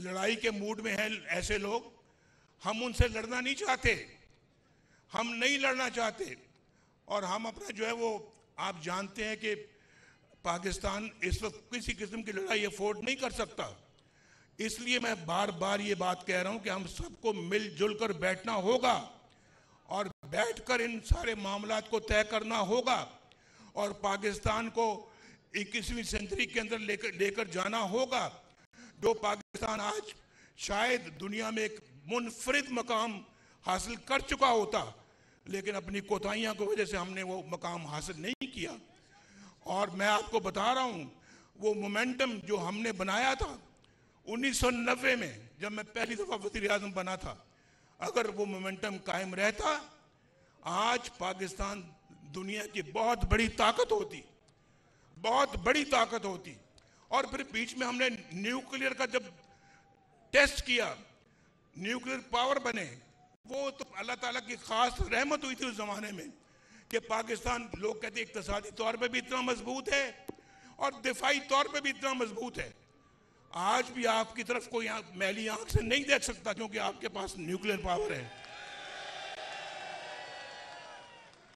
लड़ाई के मूड में हैं ऐसे लोग, हम उनसे लड़ना नहीं चाहते, हम नहीं लड़ना चाहते। और हम अपना जो है वो, आप जानते हैं कि पाकिस्तान इस वक्त किसी किस्म की लड़ाई अफोर्ड नहीं कर सकता। इसलिए मैं बार बार ये बात कह रहा हूं कि हम सबको मिलजुल कर बैठना होगा और बैठकर इन सारे मामलात को तय करना होगा और पाकिस्तान को 21वीं सेंचुरी के अंदर लेकर जाना होगा। जो पाकिस्तान आज शायद दुनिया में एक मुनफरिद मकाम हासिल कर चुका होता, लेकिन अपनी कोताहियों की वजह से हमने वो मकाम हासिल नहीं किया। और मैं आपको बता रहा हूं, वो मोमेंटम जो हमने बनाया था 1990 में, जब मैं पहली दफा वज़ीर आज़म बना था, अगर वो मोमेंटम कायम रहता, आज पाकिस्तान दुनिया की बहुत बड़ी ताकत होती, बहुत बड़ी ताकत होती। और फिर बीच में हमने न्यूक्लियर का जब टेस्ट किया, न्यूक्लियर पावर बने, वो तो अल्लाह ताला की खास रहमत हुई थी उस जमाने में कि पाकिस्तान, लोग कहते हैं इक्तिसादी तौर पे भी इतना मजबूत है और दिफाई तौर पे भी इतना मजबूत है। आज भी आपकी तरफ कोई मैली आंख से नहीं देख सकता, क्योंकि आपके पास न्यूक्लियर पावर है।